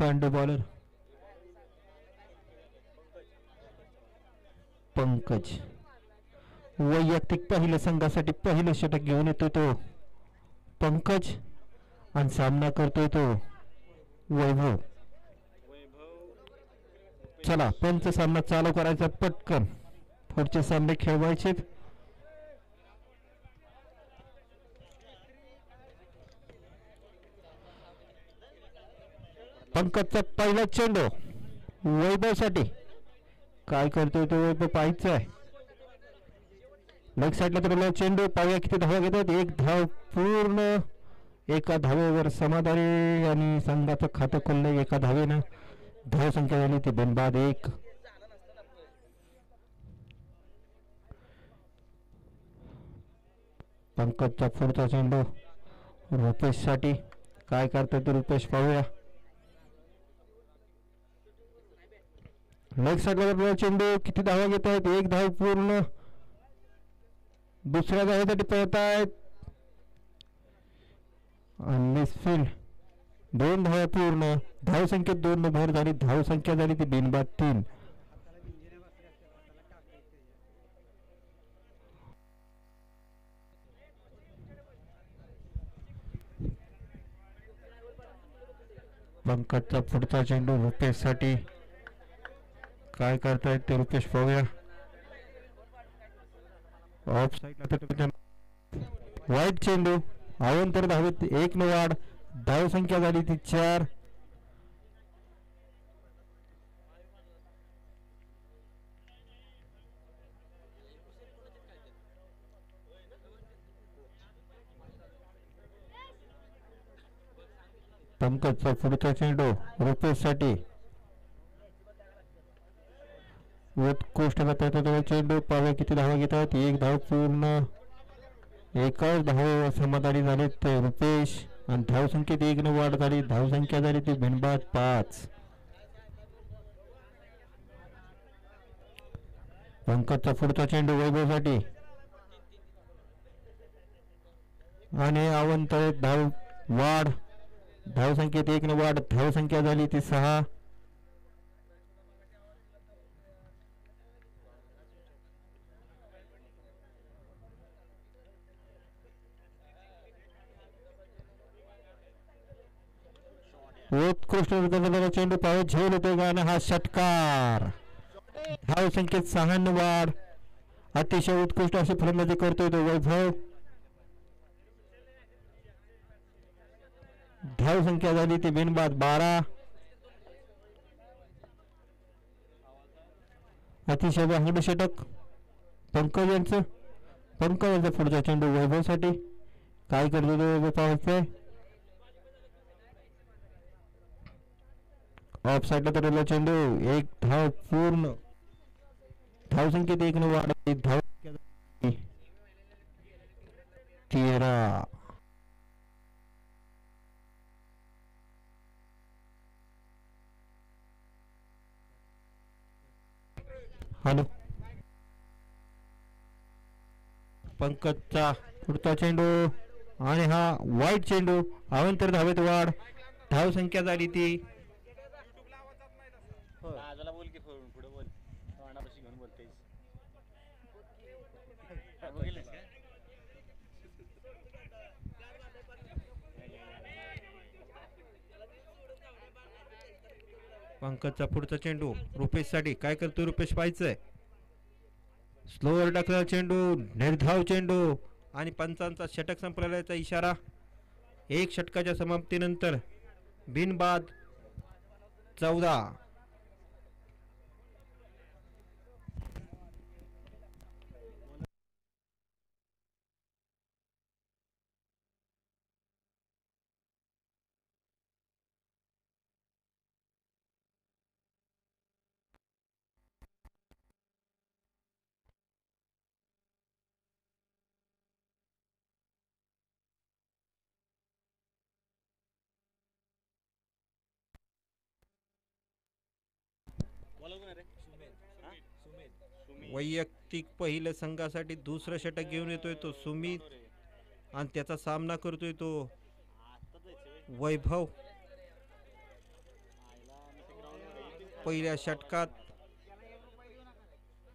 Pande bowler Pankaj वैयक्तिक पहिल्या संघासाठी पहिलं षटक घेऊन येतोय तो पंकज आणि सामना करतोय तो वैभव. चला पंच सामना चालू करायचा पटकन पुढचे सामने खेळवायचे. पंकजचा पहिला चेंडू वैभव साठी. काय करतोय तो वैभव पाहायचा आहे. लेग साईडला तर चेंडू पाहूया किती धावा घेतात. एक धाव पूर्ण. एका धावेवर समाधानी आणि संघाचं खातं खुललंय एका धावेनं. धाव संख्या झाली ती बिनबाद 1. पंकजचा पुढचा चेंडू रुपेश साठी. काय करतोय तो रुपेश पाहूया. लेग साईडला चेंडू किती धावा घेत आहेत. एक धाव पूर्ण. दुसऱ्या धावेसाठी पळत आहेत आणि मिसफील्ड. 2 धावा पूर्ण. धाव संख्येत 2 भर झाली. धाव संख्या झाली ती बिनबाद 3. पंकजचा पुढचा चेंडू रुपेश साठी. काय करतायत ते रुपेश पाहूया. ऑफ साईडला वाईट चेंडू. अवंतर धावेत 1 न वाढ. धाव संख्या झाली ती 4. पंकजचा पुढचा चेंडू रुपेश साठी. उत्कृष्ट गटाचा चेंडू पाहूया किती धावा घेतात. 1 धाव पूर्ण. एकाच धाव समाधानी झाले ते रुपेश आणि धाव संख्येत 1 न वाढ झाली. धाव संख्या झाली ती बिनबाद 5. पंकजचा पुढचा चेंडू वैभव साठी आणि अवंत धाव वाढ. धाव संख्येत 1 न वाढ. धाव संख्या झाली ती 6. उत्कृष्ट चेंडू पाहून झेल होते गाणं. हा षटकार. धाव संख्येत 6 न वाढ. अतिशय उत्कृष्ट अशी फलंदाजी करतोय तो वैभव. धाव संख्या झाली ती बिनबाद 12. अतिशय वाहंड षटक पंकज यांचं. पंकज यांचा पुढचा चेंडू वैभव साठी. काय करतो तो वैभव पाहायचंय. ऑफ साईडला तर चेंडू. 1 धाव पूर्ण. धाव संख्येत 1 न वाढ. धाव 13. हॅलो. पंकजचा पुढचा चेंडू आणि हा वाईट चेंडू. अवंतर धावेत वाढ. धाव संख्या झाली ती पंकजचा पुढचा चेंडू रुपेश साठी. काय करतो रुपेश पाहायचंय. स्लोवर टाकला चेंडू. निर्धाव चेंडू आणि पंचांचा षटक संपलेल्याचा इशारा. 1 षटकाच्या समाप्तीनंतर बिनबाद 14. वैयक्तिक पहिल्या संघासाठी दुसरं षटक घेऊन येतोय तो सुमित आणि त्याचा सामना करतोय तो वैभव. पहिल्या षटकात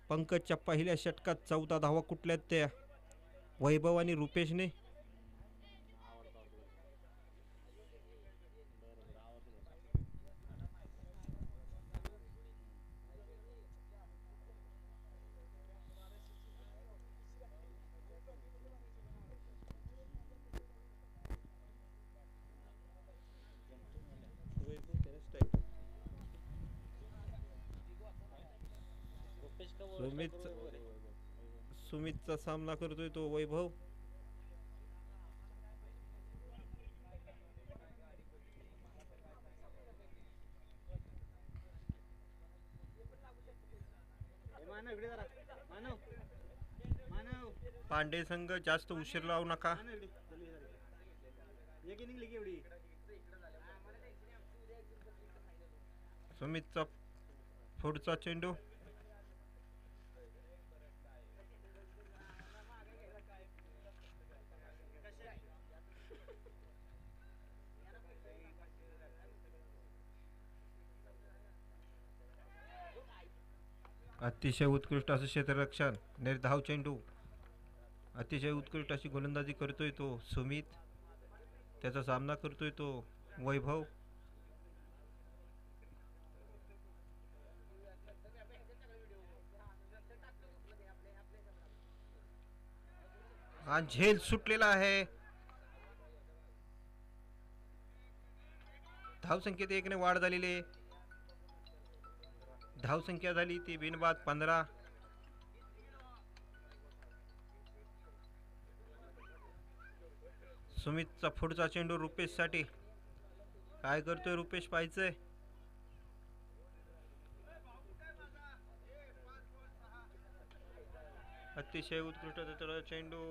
पंकजच्या पहिल्या षटकात 14 धावा कुठल्यात त्या वैभव आणि रुपेशने. सुमितचा सामना करतोय तो वैभव. पांडे संघ जास्त उशीर लावू नका. सुमितचा पुढचा चेंडू. अतिशय उत्कृष्ट असं क्षेत्ररक्षण, निर्धाव चेंडू. अतिशय उत्कृष्ट अशी गोलंदाजी करतोय तो सुमित. त्याचा सामना करतोय तो वैभव. हा झेल सुटलेला आहे. धावसंख्येत 1 ने वाढ झालेली आहे. धावसंख्या झाली ती बिनबाद 15. सुमितचा पुढचा चेंडू रुपेश साठी. काय करतोय रुपेश पाहायचंय. अतिशय उत्कृष्ट चेंडू.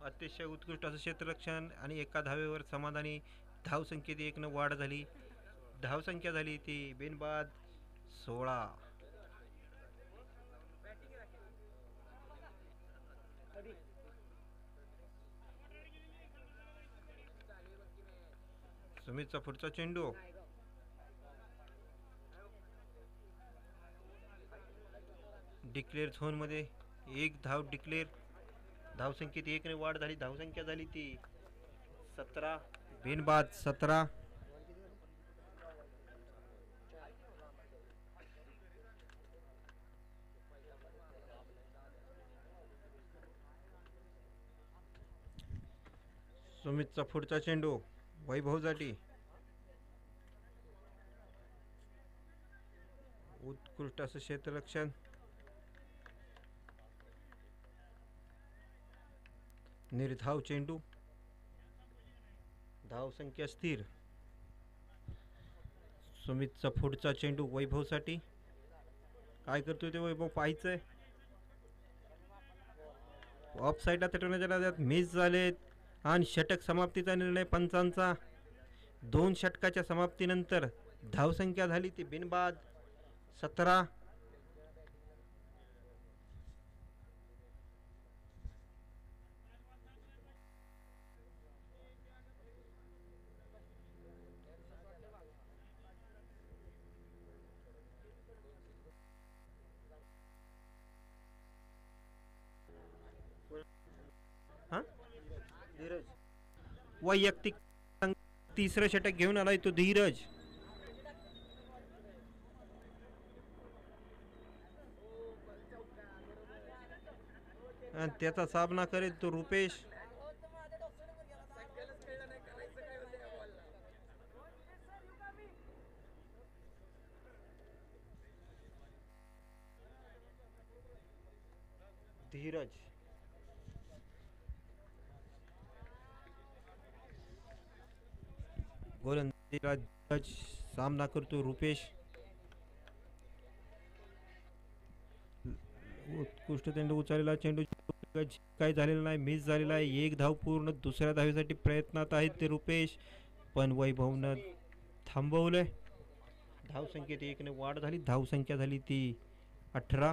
अतिशय उत्कृष्ट असं क्षेत्ररक्षण आणि एका धावेवर समाधानी. धावसंख्येत 1 ने वाढ झाली. धावसंख्या झाली ती बिनबाद 16. सुमितचा पुढचा चेंडू. डिक्लेअर झोन मध्ये 1 धाव डिक्लेअर. धावसंख्येत 1 ने वाढ झाली. धावसंख्या झाली ती 17. बिनबाद 17. सुमितचा पुढचा चेंडू वैभवसाठी. उत्कृष्ट असं क्षेत्ररक्षण. निर्धाव चेंडू. धावसंख्या स्थिर. सुमितचा पुढचा चेंडू वैभवसाठी. काय करतोय ते वैभव पाहायचंय. ऑफ साईडला तटवण्याच्या नादात मिस झालेत आणि षटक समाप्तीचा निर्णय पंचांचा. 2 षटकाच्या समाप्तीनंतर धावसंख्या झाली ती बिनबाद 17. वैयक्तिक तिसरं षटक घेऊन आलाय तो धीरज. आणि त्याचा सामना करेल तो रुपेश. धीरज. गोलंदाजीला सामना करतो रुपेश. उत्कृष्ट चेंडू उचललेला चेंडू काही झालेला नाही. मिस झालेला आहे. 1 धाव पूर्ण. दुसऱ्या धावेसाठी प्रयत्नात आहेत ते रुपेश, पण वैभवनं थांबवलंय. धावसंख्येत 1 ने वाढ झाली. धावसंख्या झाली ती 18.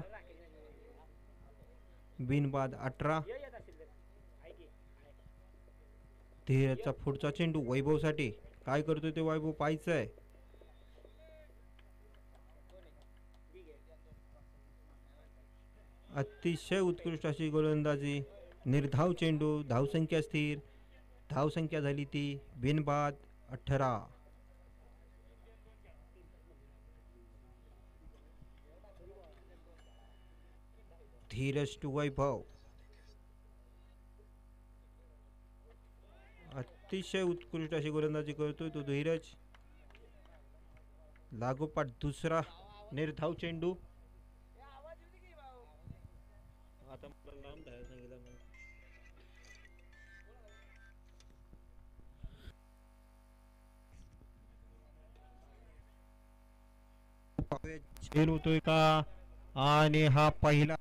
बिनबाद 18. धीरजचा पुढचा चेंडू वैभवसाठी. काय करतोय ते वैभव पाहायचंय. अतिशय उत्कृष्ट अशी गोलंदाजी. निर्धाव चेंडू, धावसंख्या स्थिर. धावसंख्या झाली ती बिनबाद 18. धीरज टू वैभव. अतिशय उत्कृष्ट अशी गोलंदाजी करतोय तो धीरज. लागोपाठ दुसरा निर्धाव चेंडू. आता मला लांब धावायला सांगितलं मला. झेल होतोय का? आणि हा पहिला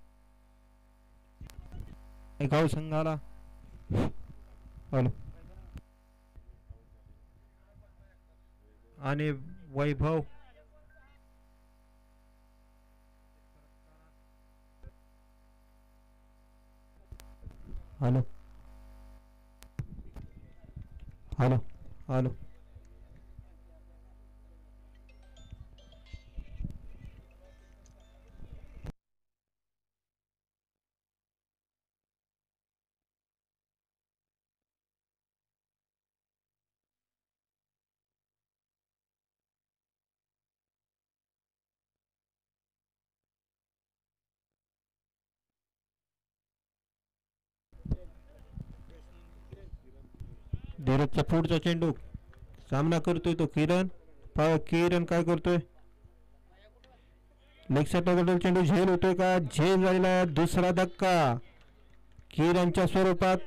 गाव संघाला. हॅलो. आणि वैभव हॅलो हॅलो हॅलो. धीरजचा पुढचा चेंडू. सामना करतोय तो किरण. पहा किरण काय करतोय. लेग साईडला चेंडू झेल होतोय का? झेल झालेला आहे. दुसरा धक्का किरणच्या स्वरूपात.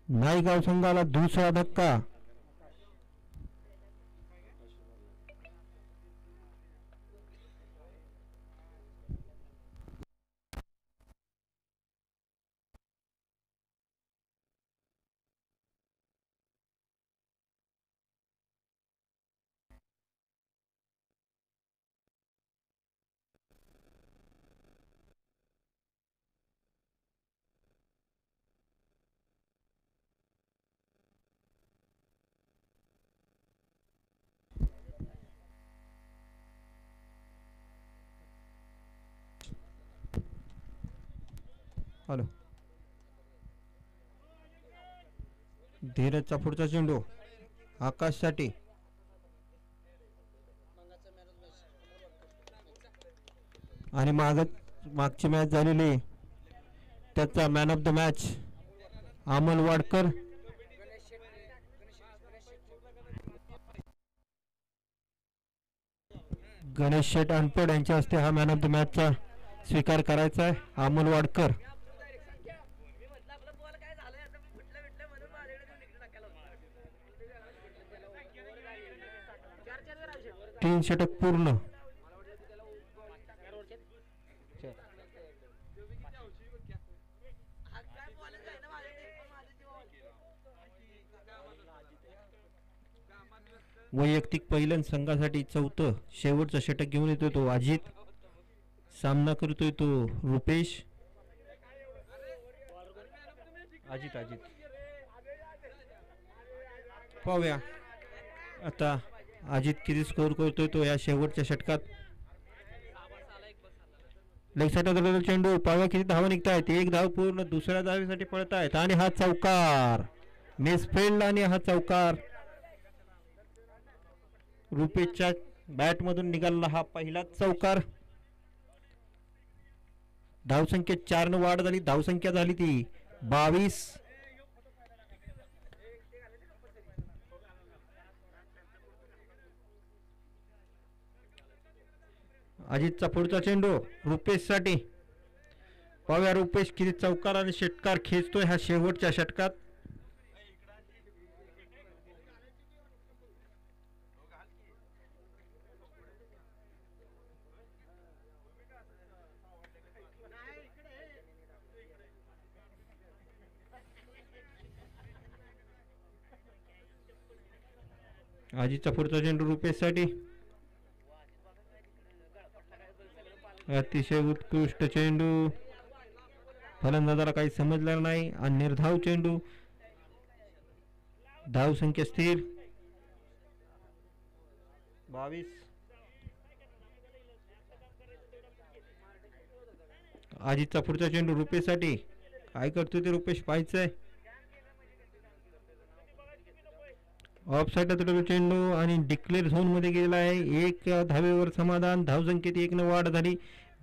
नायगाव संघाला दुसरा धक्का. हॅलो. धीरजचा पुढचा चेंडू आकाशसाठी. आणि मागची मॅच झालेली त्याचा man of the match Amol Wadkar. Ganesh Sheth Anpad यांच्या हस्ते हा मॅन ऑफ द मॅचचा स्वीकार करायचा आहे. अमोल वाडकर. 3 षटक पूर्ण. वैयक्तिक पहिल्या संघासाठी चौथं शेवटचं षटक घेऊन येतोय तो अजित. सामना करतोय तो रुपेश. अजित पाहूया आता अजित किती स्कोर करतोय तो या शेवटच्या षटकात. लेग साईडला चेंडू. पाहूया किती धावा निघतायत. 1 धाव पूर्ण. दुसऱ्या धावेसाठी पळत आहेत. आणि हा चौकार मिसफिल्ड. आणि हा चौकार रुपेशच्या बॅट मधून निघाला हा पहिलाच चौकार. धावसंख्येत 4 न वाढ झाली. धावसंख्या झाली ती 22. अजितचा पुढचा चेंडू रुपेश साठी. पाहूया रुपेश किती चौकार आणि षटकार खेचतोय ह्या शेवटच्या षटकात. अजितचा पुढचा चेंडू रुपेश साठी. अतिशय उत्कृष्ट चेंडू. फलंदाजाला काही समजलं नाही. आणि निर्धाव चेंडू. धाव संख्या स्थिर 22. अजितचा पुढचा चेंडू रुपेशसाठी. काय करतोय ते रुपेश पाहायचं आहे. ऑफ साईडला तुटलेला चेंडू आणि डिक्लेअर झोन मध्ये गेलेला आहे. एक धावेवर समाधान. धावसंख्येत 1 ने वाढ झाली.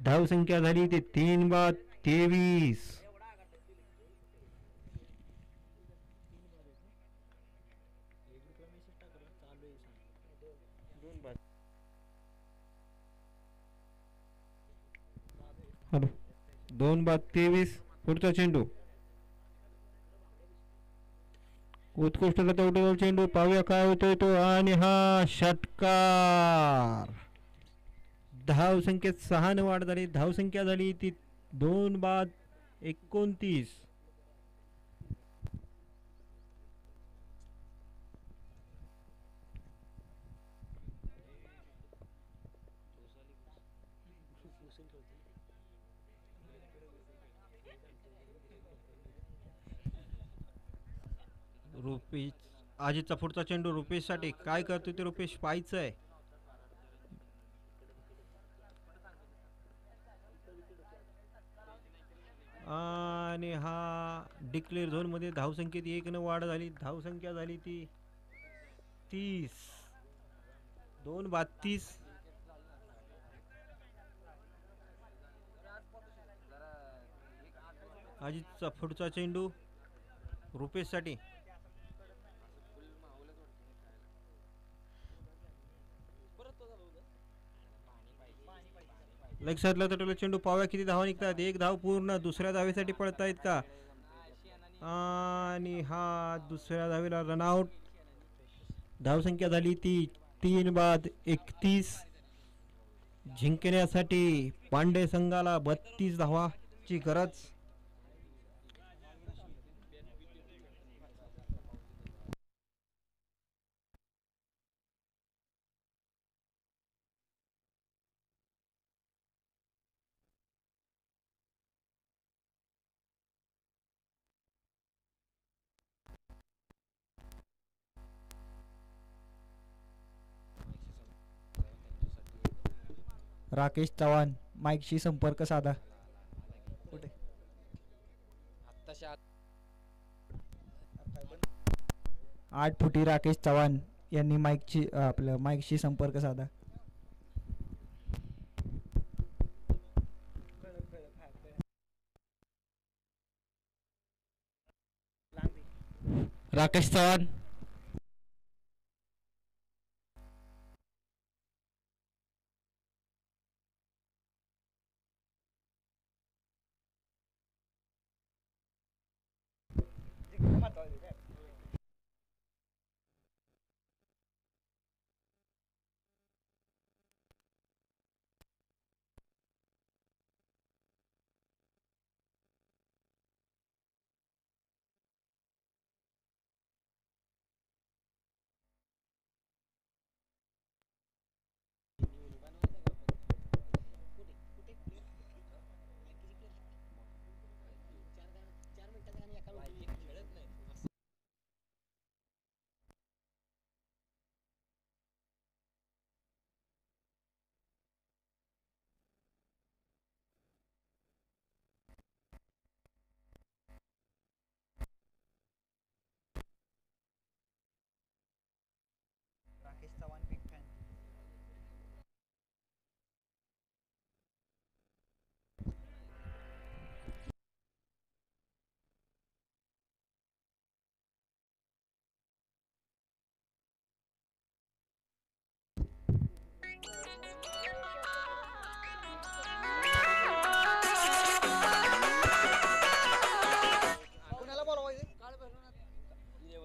धावसंख्या झाली ते 3/23. हॅलो 2/23. पुढचा चेंडू उत्कृष्ट उठलेला चेंडू. पाहूया काय होतोय तो. आणि हा षटकार. धावसंख्येत 6 ने वाढ झाली. धावसंख्या झाली ती 2/29. रुपेश अजितचा पुढचा चेंडू रुपेशसाठी. काय करतोय ते रुपेश पाहायचं आहे. आणि हा डिक्लेअर झोन मध्ये धावसंख्येत 1 ने वाढ झाली. धावसंख्या झाली ती 30. 2/32. अजितचा पुढचा चेंडू रुपेशसाठी. लेग साईडला तुटलेला चेंडू. पाव्या किती धावा निघतात. 1 धाव पूर्ण. दुसऱ्या धावेसाठी पळतायत का. आणि हा दुसऱ्या धावेला रनआउट. धावसंख्या झाली ती 3/31. जिंकण्यासाठी पांडे संघाला 32 धावाची गरज. राकेश चव्हाण माईकशी संपर्क साधा. कुठे 8 फुटी राकेश चव्हाण यांनी माईकशी संपर्क साधा. राकेश चव्हाण. Rakesh Chavan big fan.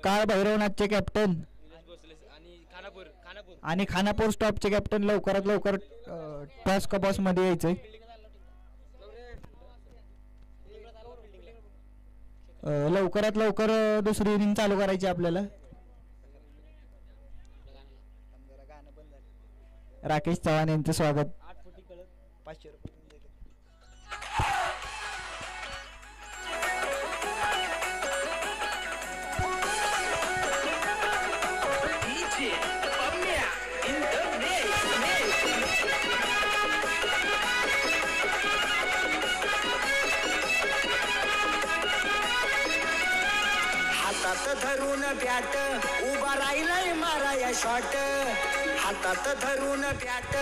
काळ भैरवनाथचे कॅप्टन आणि खानापूर स्टॉपचे कॅप्टन लवकरात लवकर टॉस कबॉस मध्ये यायचंय. लवकरात लवकर दुसरी इनिंग चालू करायची आपल्याला. राकेश चव्हाण यांचं स्वागत. 500 रुपये. प्याट उभा राहिलाय माराया शॉट हातात धरून प्याट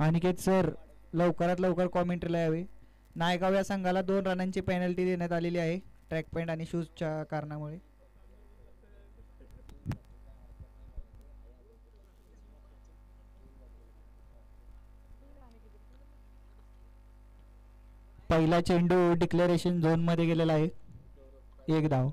अनिकेत सर लवकरात लवकर कॉमेंट्रीला यावे. नायगाव या संघाला 2 रनांची पेनल्टी देण्यात आलेली आहे ट्रॅक पॉईंट आणि शूजच्या कारणामुळे. पहिला चेंडू डिक्लेरेशन झोन मध्ये गेलेला आहे. 1 धाव.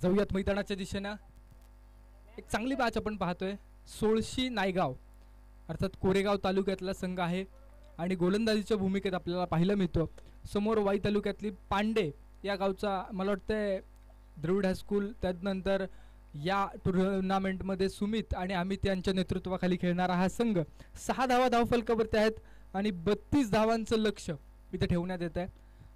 जाऊयात मैदानाच्या दिशेनं. एक चांगली मॅच आपण पाहतोय. सोळशी नायगाव अर्थात कोरेगाव तालुक्यातला संघ आहे आणि गोलंदाजीच्या भूमिकेत आपल्याला पाहायला मिळतो. समोर वाई तालुक्यातली पांडे या गावचा मला वाटतंय द्रविड हायस्कूल, त्यानंतर या टुर्नामेंटमध्ये सुमित आणि अमित यांच्या नेतृत्वाखाली खेळणारा हा संघ 6 धावा धावफलकावरती आहेत आणि 32 धावांचं लक्ष इथे ठेवण्यात येत आहे.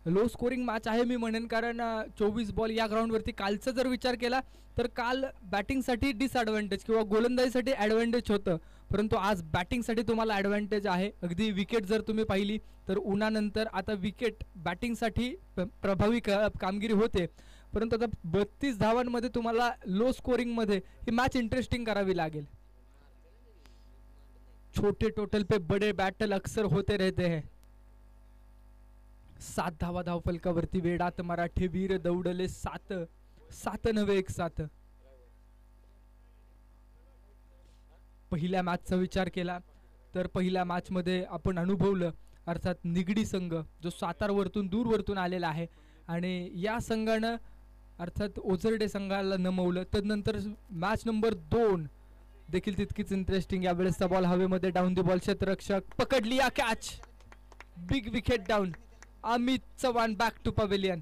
लो स्कोरिंग मॅच आहे मी म्हणेन, कारण 24 बॉल या ग्राउंडवरती. कालचा जर विचार केला तर काल बॅटिंगसाठी डिसएडव्हान्टेज किंवा गोलंदाजीसाठी ॲडव्हान्टेज होतं, परंतु आज बॅटिंगसाठी तुम्हाला ॲडव्हान्टेज आहे. अगदी विकेट जर तुम्ही पाहिली तर उन्हानंतर आता विकेट बॅटिंगसाठी प्रभावी कामगिरी होते, परंतु आता 32 धावांमध्ये तुम्हाला लो स्कोरिंगमध्ये ही मॅच इंटरेस्टिंग करावी लागेल. छोटे टोटल पे बड़े बैटल अक्सर होते रहते हैं. 7 धावा धावफलकावरती वेडात मराठे वीर दौडले 7 नव्हे 1-7. पहिल्या मॅचचा विचार केला तर पहिल्या मॅच मध्ये आपण अनुभवलं अर्थात निगडी संघ जो सातारवरतून दूरवरतून आलेला आहे आणि या संघानं अर्थात ओझरडे संघाला नमवलं. त्यानंतर मॅच नंबर 2 देखील तितकीच इंटरेस्टिंग. यावेळेसचा बॉल हवेमध्ये डाऊन द बॉल, क्षेत्ररक्षक पकडली या catch, big wicket down. Amit Chavan back to pavilion.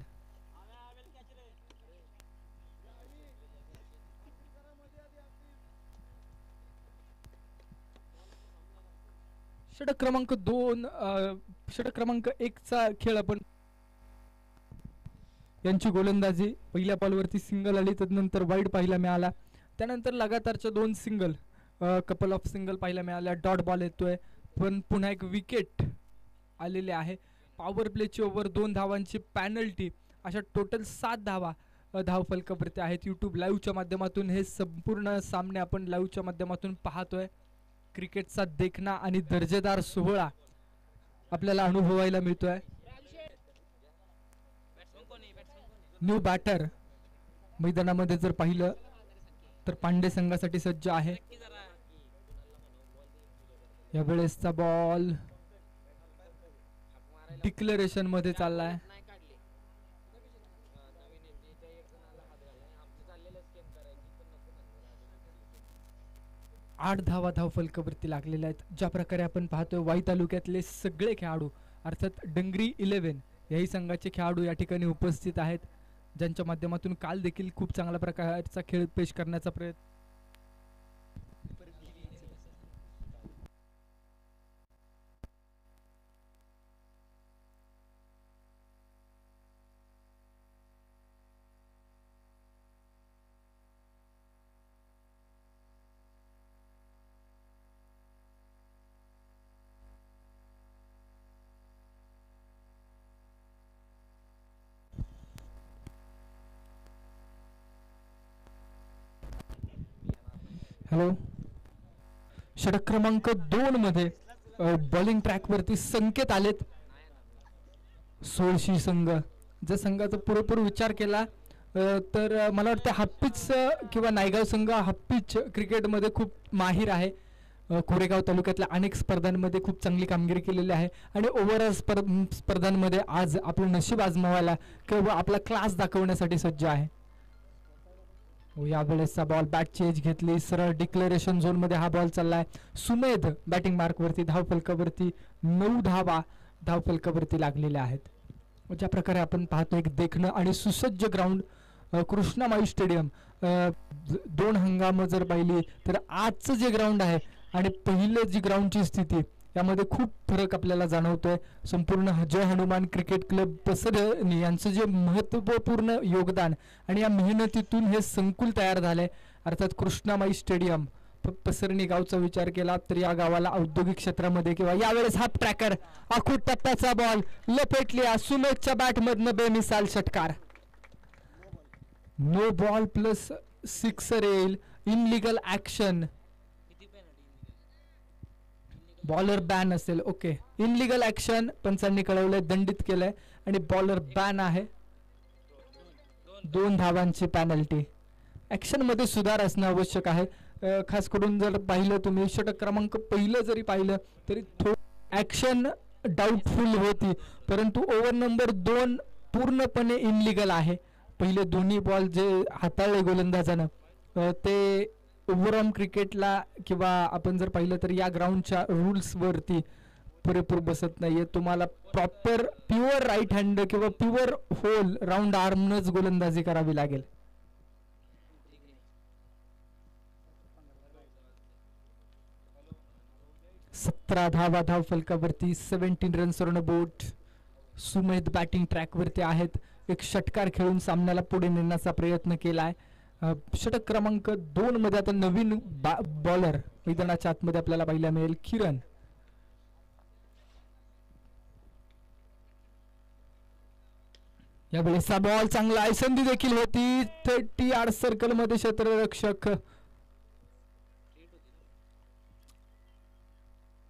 षटक क्रमांक 2 षटक क्रमांक 1 चा खेळ आपण. यांची गोलंदाजी पहिल्या बॉलवरती सिंगल आली, त्यानंतर वाईड पाहायला मिळाला, त्यानंतर लगातारच्या 2 सिंगल, कपल ऑफ सिंगल पाहायला मिळाल्या. डॉट बॉल येतोय पण पुन्हा एक विकेट आलेले आहे. पॉवर प्लेची ओव्हर, 2 धावांची पॅनल्टी, अशा टोटल 7 धावा धावफलकावरती आहेत. यूट्यूब लाईव्हच्या माध्यमातून हे संपूर्ण सामने आपण लाईव्हच्या माध्यमातून पाहतोय. क्रिकेटचा देखणा आणि दर्जेदार सोहळा आपल्याला अनुभवायला मिळतोय. न्यू बॅटर मैदानामध्ये जर पाहिलं तर पांडे संघासाठी सज्ज आहे. यावेळेसचा बॉल डिक्लेरेशन मध्ये चाललाय. 8 धावा धावफलकावरती लागलेल्या आहेत. ज्या प्रकारे आपण पाहतोय वाई तालुक्यातले सगळे खेळाडू अर्थात डंगरी 11 याही संघाचे खेळाडू या ठिकाणी उपस्थित आहेत, ज्यांच्या माध्यमातून काल देखील खूप चांगल्या प्रकारचा खेळ पेश करण्याचा प्रयत्न. हॅलो, षटक क्रमांक 2 मध्ये बॉलिंग ट्रॅक वरती संकेत आलेत. सोळशी संघ, जर संघाचा पुरेपूर विचार केला तर मला वाटतं हाप्पीच किंवा नायगाव संघ हाप्पीच क्रिकेटमध्ये खूप माहीर आहे. कोरेगाव तालुक्यातल्या अनेक स्पर्धांमध्ये खूप चांगली कामगिरी केलेली आहे आणि ओव्हरऑल स्पर्धांमध्ये आज आपलं नशीब आजमावायला किंवा आपला क्लास दाखवण्यासाठी सज्ज आहे. यावेळेसचा बॉल बॅट चेंज घेतली, सरळ डिक्लेरेशन झोन मध्ये हा बॉल चाललाय. सुमेध बॅटिंग मार्क वरती, धावफलकावरती 9 धावा धावफलकावरती लागलेल्या आहेत. ज्या प्रकारे आपण पाहतो एक देखणं आणि सुसज्ज ग्राउंड कृष्णामाई स्टेडियम. 2 हंगाम जर पाहिली तर आजचं जे ग्राउंड आहे आणि पहिले जी ग्राउंडची स्थिती यामध्ये खूप फरक आपल्याला जाणवतोय. संपूर्ण जय हनुमान क्रिकेट क्लब पसरणी यांचं जे महत्त्वपूर्ण योगदान आणि या मेहनतीतून हे संकुल तयार झालंय अर्थात कृष्णामाई स्टेडियम. पसरणी गावचा विचार केला तर या गावाला औद्योगिक क्षेत्रामध्ये किंवा यावेळेस हाफ ट्रॅकर आखूट टप्प्याचा बॉल लपेटली, सुमेधच्या बॅट मधनं बेमिसाल षटकार. नो बॉल प्लस 6 येईल. इनलिगल ऍक्शन, बॉलर बॅन असेल. ओके, इनलिगल ऍक्शन पंचांनी कळवलंय, दंडित केलंय आणि बॉलर बॅन आहे. 2 धावांची पॅनल्टी. ऍक्शन मध्ये सुधार असणं आवश्यक आहे. खास करून जर पाहिलं तुम्ही षटक क्रमांक 1 जरी पाहिलं तरी ऍक्शन डाऊटफुल होती, परंतु ओव्हर नंबर 2 पूर्णपणे इनलिगल आहे. पहिले दोन्ही बॉल जे हाताळले गोलंदाजानं ते ओव्हरऑल क्रिकेटला किंवा आपण जर पाहिलं तर या ग्राउंडच्या रूल्सवरती पुरेपूर बसत नाहीये. तुम्हाला प्रॉपर प्युअर राईट हँड किंवा प्युअर होल राऊंड आर्मनच गोलंदाजी करावी लागेल. सतरा धावा धाव फलकावरती, 17 runs on board. Sumedh batting ट्रॅकवरती आहेत. एक षटकार खेळून सामन्याला पुढे नेण्याचा प्रयत्न केलाय. षटक क्रमांक 2 मध्ये आता नवीन बॉलर मैदानाच्या आतमध्ये आपल्याला पाहायला मिळेल, किरण. यावेळेस बॉल चांगला आहे, संधी देखील होती. 30 यार्ड सर्कल मध्ये क्षेत्ररक्षक.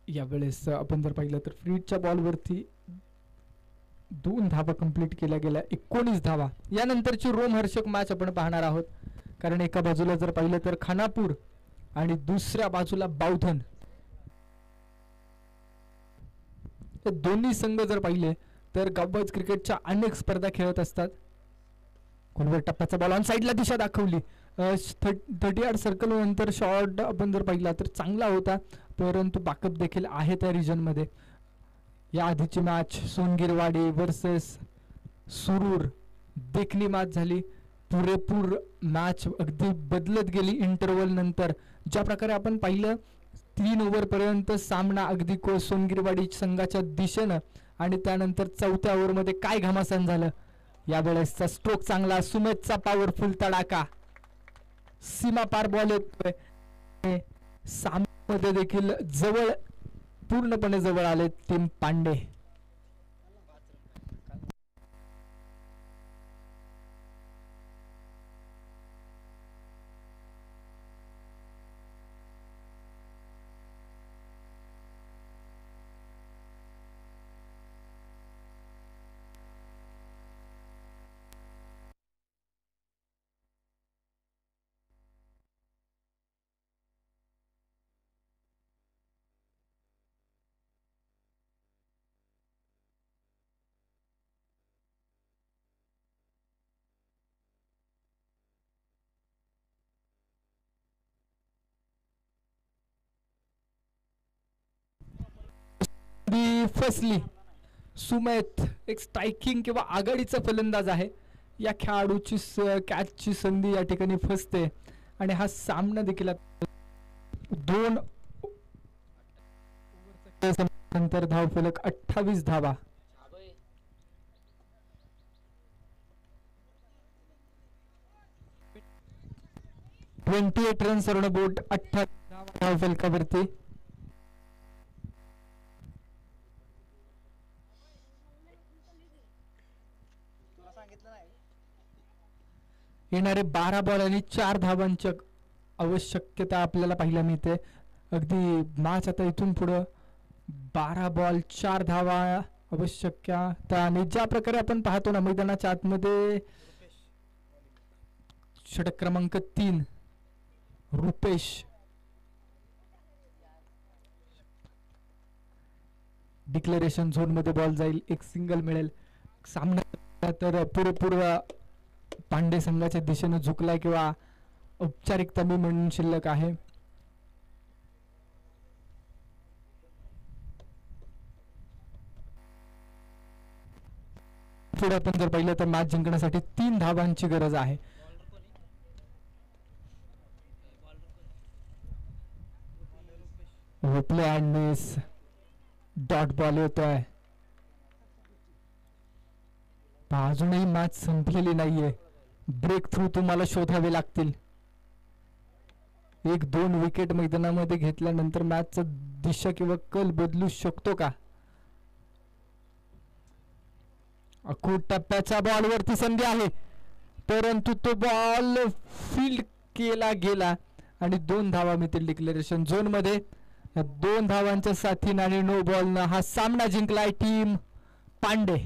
यावेळेस आपण जर पाहिलं तर फ्रीडच्या बॉलवरती 2 धावा कंप्लीट केल्या गेल्या, 19 धावा. यानंतरची रोमहर्षक मॅच आपण पाहणार आहोत, कारण एका बाजूला जर पाहिलं तर खानापूर आणि दुसऱ्या बाजूला बावधन. हे दोन्ही संघ जर पाहिले तर गावबाज क्रिकेटच्या अनेक स्पर्धा खेळत असतात. कोणवर टप्प्याचा बॉल ऑन साईडला दिशा दाखवली. 30 यार्ड सर्कल नंतर शॉट आपण जर पाहिला तर चांगला होता, परंतु बॅकअप देखील आहे त्या रिजन मध्ये. या आधीची मॅच सोनगिरवाडी वर्सेस सुरूर देखणी मॅच झाली. पुरेपूर मॅच अगदी बदलत गेली इंटरव्हल नंतर. ज्या प्रकारे आपण पाहिलं 3 ओव्हर पर्यंत सामना अगदी सोनगिरवाडी संघाच्या दिशेनं, आणि त्यानंतर 4थ्या ओव्हरमध्ये काय घमासान झालं. यावेळेसचा स्ट्रोक चांगला, सुमेधचा पॉवरफुल तडाखा, सीमा पार बॉल येतोय. सामन्यामध्ये देखील जवळ, पूर्णपणे जवळ आले टीम पांडे. फसली. सुमेध एक स्ट्रायकिंग किंवा आघाडीचा फलंदाज आहे. या खेळाडूची कॅचची संधी या ठिकाणी फसते आणि हा सामना देखील 2 नंतर धाव फलक 28 धावा. (28 रन्स ऑन बोर्ड), 28 धाव फलकावरती. येणारे 12 बॉल आणि 4 धावांची आवश्यकता आपल्याला पाहायला मिळते. अगदी मॅच आता इथून पुढं 12 बॉल 4 धावा आवश्यकता. आणि ज्या प्रकारे आपण पाहतो ना मैदानाच्या आतमध्ये षटक क्रमांक 3 रुपेश, डिक्लेरेशन झोन मध्ये बॉल जाईल, एक सिंगल मिळेल. सामना तर पुरेपूर पांडे संघाच्या दिशेने झुकलाय किंवा औपचारिकता मी म्हणून शिल्लक आहे. पुढे आपण जर पाहिलं तर मॅच जिंकण्यासाठी 3 धावांची गरज आहे. Play and miss, dot ball येतोय. अजूनही मॅच संपलेली नाहीये. ब्रेक थ्रू तुम्हाला शोधावे लागतील. 1-2 विकेट मैदानामध्ये घेतल्यानंतर मॅचचा दिशा किंवा कल बदलू शकतो का. अखूट टप्प्याच्या बॉलवरती संधी आहे, परंतु तो बॉल फील्ड केला गेला आणि 2 धावा मिळतील डिक्लेरेशन झोन मध्ये. 2 धावांच्या साथीने आणि नो बॉल न हा सामना जिंकलाय टीम पांडे.